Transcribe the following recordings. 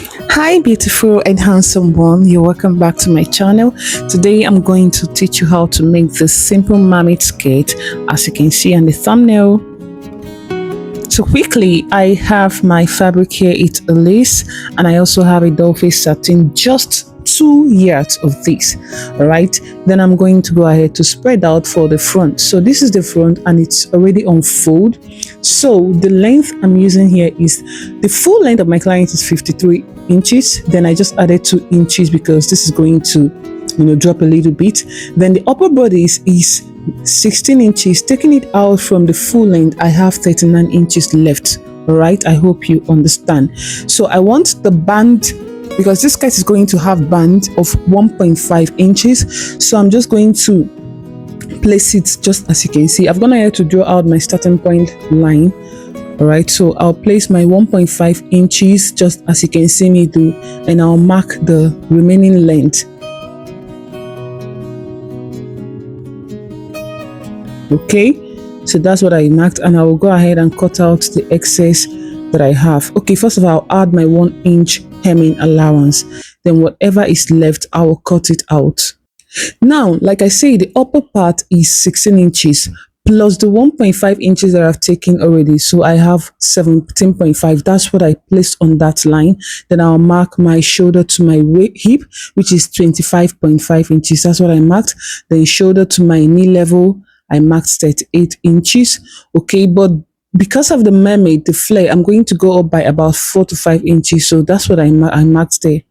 Hi, beautiful and handsome one. You're welcome back to my channel. Today, I'm going to teach you how to make this simple mermaid skirt, as you can see on the thumbnail. So quickly, I have my fabric here. It's a lace, and I also have a doll face satin, just 2 yards of this. All right, then I'm going to go ahead to spread out for the front. So this is the front, and it's already on fold. So the length I'm using here is the full length of my client is 53 inches. Then I just added 2 inches because this is going to drop a little bit. Then the upper body is 16 inches. Taking it out from the full length, I have 39 inches left. All right, I hope you understand. So I want the band, because this skirt is going to have band of 1.5 inches. So I'm just going to place it just as you can see. I've gone ahead to draw out my starting point line. All right, so I'll place my 1.5 inches just as you can see me do, and I'll mark the remaining length. Okay, so that's what I marked, and I will go ahead and cut out the excess that I have. Okay, first of all, I'll add my 1-inch hemming allowance. Then whatever is left, I will cut it out. Now, like I say, the upper part is 16 inches plus the 1.5 inches that I've taken already. So I have 17.5. That's what I placed on that line. Then I'll mark my shoulder to my hip, which is 25.5 inches. That's what I marked. Then shoulder to my knee level, I marked 38 inches. Okay, but because of the mermaid, the flare, I'm going to go up by about 4 to 5 inches. So that's what I marked there.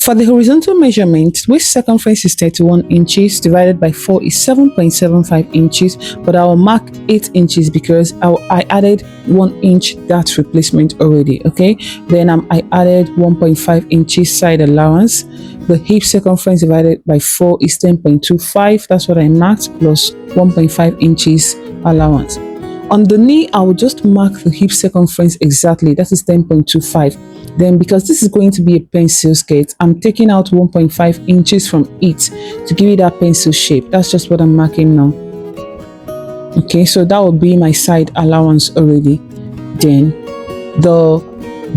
For the horizontal measurement, waist circumference is 31 inches, divided by 4 is 7.75 inches, but I will mark 8 inches because I added 1 inch dart replacement already, okay? Then I added 1.5 inches side allowance. The hip circumference divided by 4 is 10.25, that's what I marked, plus 1.5 inches allowance. On the knee, I will just mark the hip circumference exactly, that is 10.25. Then because this is going to be a pencil skirt, I'm taking out 1.5 inches from it to give it that pencil shape. That's just what I'm marking now. Okay, so that will be my side allowance already. Then the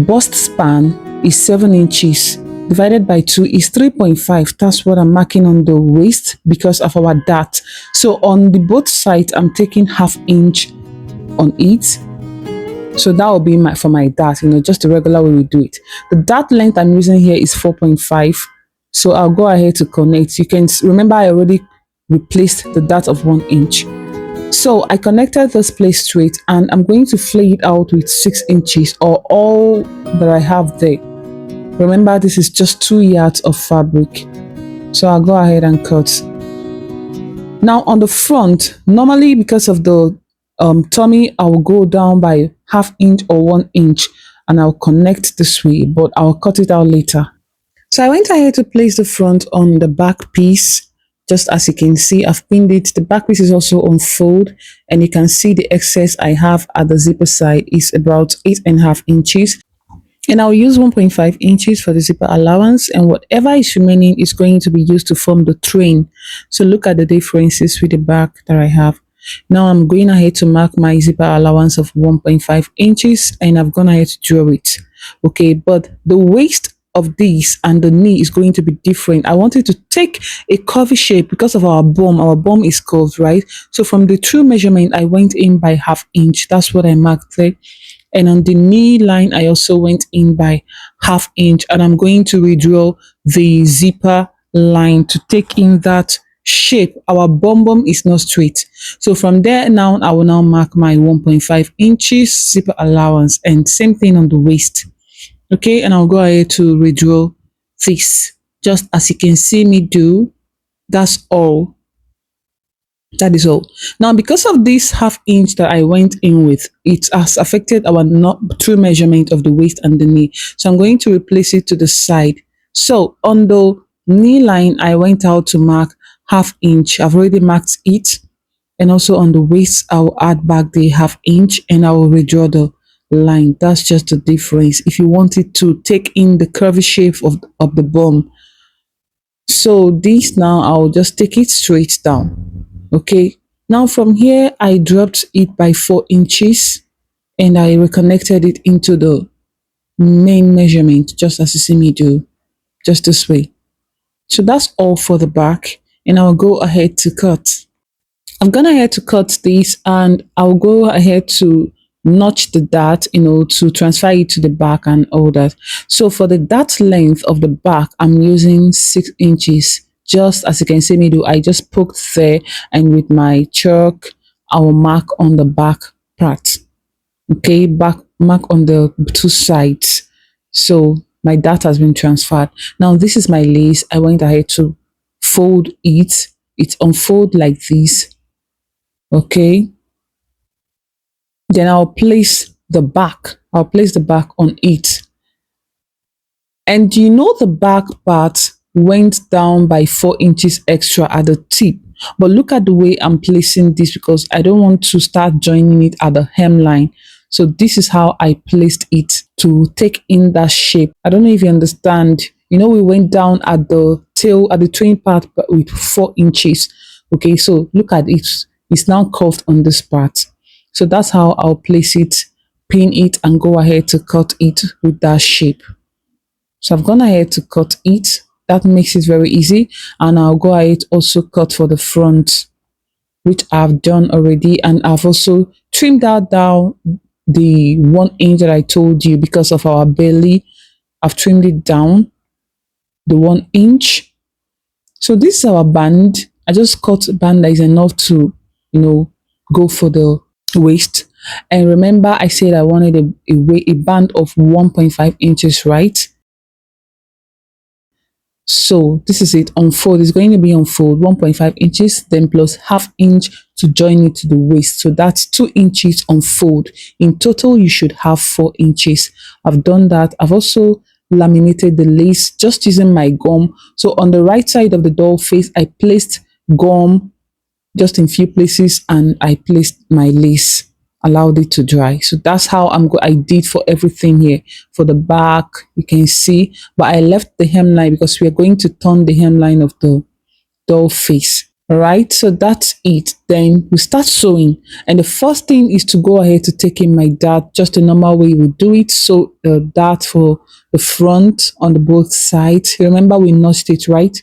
bust span is 7 inches. Divided by 2 is 3.5. That's what I'm marking on the waist because of our dart. So on the both sides, I'm taking ½ inch on it. So that will be for my dart, just the regular way we do it. The dart length I'm using here is 4.5. So I'll go ahead to connect. You can remember I already replaced the dart of 1 inch. So I connected this place straight, and I'm going to flay it out with 6 inches or all that I have there. Remember, this is just 2 yards of fabric. So I'll go ahead and cut. Now on the front, normally because of the tummy, I will go down by ½ inch or 1 inch, and I'll connect this way, but I'll cut it out later. So I went ahead to place the front on the back piece. Just as you can see, I've pinned it. The back piece is also on fold, and you can see the excess I have at the zipper side is about 8.5 inches. And I'll use 1.5 inches for the zipper allowance, and whatever is remaining is going to be used to form the train. So look at the differences with the back that I have. Now I'm going ahead to mark my zipper allowance of 1.5 inches, and I've gone ahead to draw it. Okay, but the waist of this and the knee is going to be different. I wanted to take a curvy shape because of our bum. Our bum is curved, right? So from the true measurement, I went in by ½ inch. That's what I marked there. And on the knee line, I also went in by ½ inch, and I'm going to redraw the zipper line to take in that shape. Our bum is not straight. So from there now, I will now mark my 1.5 inches zipper allowance, and same thing on the waist. Okay, and I'll go ahead to redraw this just as you can see me do. That's all. That is all. Now, because of this ½ inch that I went in with, it has affected our not true measurement of the waist and the knee. So I'm going to replace it to the side. So on the knee line, I went out to mark ½ inch. I've already marked it. And also on the waist, I'll add back the ½ inch, and I will redraw the line. That's just the difference. If you wanted to take in the curvy shape of the bum. So this now, I'll just take it straight down. Okay, now from here, I dropped it by 4 inches, and I reconnected it into the main measurement, just as you see me do, just this way. So that's all for the back, and I'll go ahead to cut. I've gone ahead to cut this, and I'll go ahead to notch the dart, to transfer it to the back and all that. So for the dart length of the back, I'm using 6 inches. Just as you can see me do, I just poked there, and with my chalk, I will mark on the back part. Okay, back mark on the two sides. So my dart has been transferred. Now this is my lace. I went ahead to fold it. It's unfold like this. Okay, then I'll place the back. I'll place the back on it. And the back part went down by 4 inches extra at the tip. But look at the way I'm placing this, because I don't want to start joining it at the hemline. So this is how I placed it to take in that shape. I don't know if you understand. We went down at the tail, at the twin part with 4 inches. Okay, so look at it. It's now curved on this part. So that's how I'll place it, pin it, and go ahead to cut it with that shape. So I've gone ahead to cut it. That makes it very easy. And I'll go ahead also cut for the front, which I've done already. And I've also trimmed out down the 1 inch that I told you because of our belly. I've trimmed it down the 1 inch. So this is our band. I just cut a band that is enough to, go for the waist. And remember, I said I wanted a band of 1.5 inches, right? So this is it. Unfold is going to be unfold 1.5 inches, then plus ½ inch to join it to the waist. So that's 2 inches unfold. In total, you should have 4 inches. I've done that. I've also laminated the lace just using my gum. So on the right side of the doll face, I placed gum just in few places, and I placed my lace, allowed it to dry. So that's how I did for everything here. For the back, you can see, but I left the hemline because we are going to turn the hemline of the doll face. All right, so that's it. Then we start sewing, and the first thing is to go ahead to take in my dart, just the normal way we do it. So the dart for the front on the both sides. Remember, we notched it, right?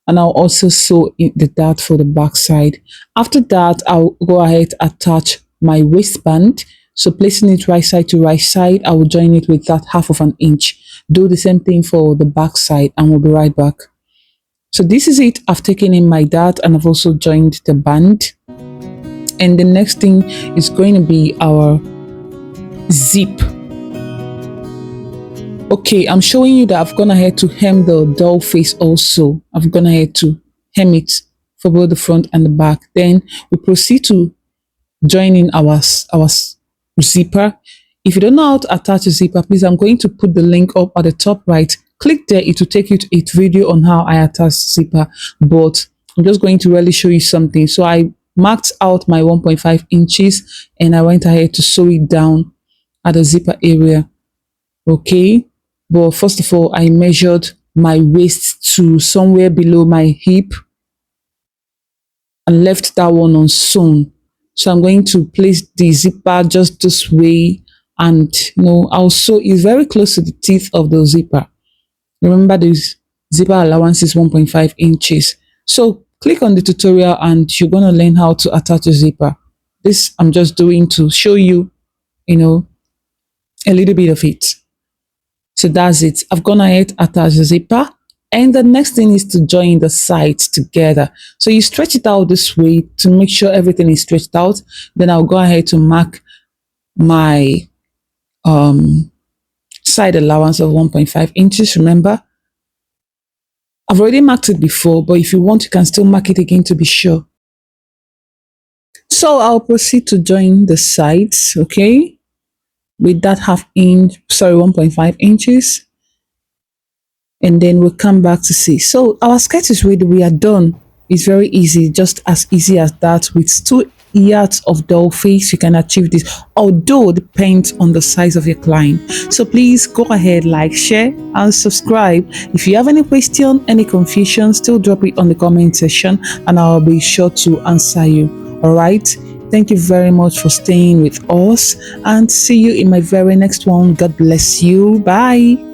And I'll also sew in the dart for the back side. After that, I'll go ahead to attach my waistband. So placing it right side to right side, I will join it with that ½ inch. Do the same thing for the back side, and we'll be right back. So this is it. I've taken in my dart, and I've also joined the band. And the next thing is going to be our zip. Okay, I'm showing you that I've gone ahead to hem the doll face also. I've gone ahead to hem it for both the front and the back. Then we proceed to join in our zipper. If you don't know how to attach a zipper, please, I'm going to put the link up at the top right. Click there. It will take you to a video on how I attach zipper, but I'm just going to really show you something. So I marked out my 1.5 inches, and I went ahead to sew it down at the zipper area. Okay, but first of all, I measured my waist to somewhere below my hip and left that one unsewn. So I'm going to place the zipper just this way, and I'll sew it very close to the teeth of the zipper. Remember, the zipper allowance is 1.5 inches. So click on the tutorial and you're going to learn how to attach a zipper. This I'm just doing to show you, a little bit of it. So that's it. I've gone ahead, attach the zipper. And the next thing is to join the sides together. So you stretch it out this way to make sure everything is stretched out. Then I'll go ahead to mark my side allowance of 1.5 inches. Remember, I've already marked it before, but if you want, you can still mark it again to be sure. So I'll proceed to join the sides, okay, with that 1.5 inches. And then we'll come back to see. So our skirt is ready. We are done. It's very easy, just as easy as that. With 2 yards of doll face, you can achieve this, although it depends on the size of your client. So please go ahead, like, share, and subscribe. If you have any question, any confusion, still drop it on the comment section, and I'll be sure to answer you. All right, Thank you very much for staying with us, and see you in my very next one. God bless you. Bye.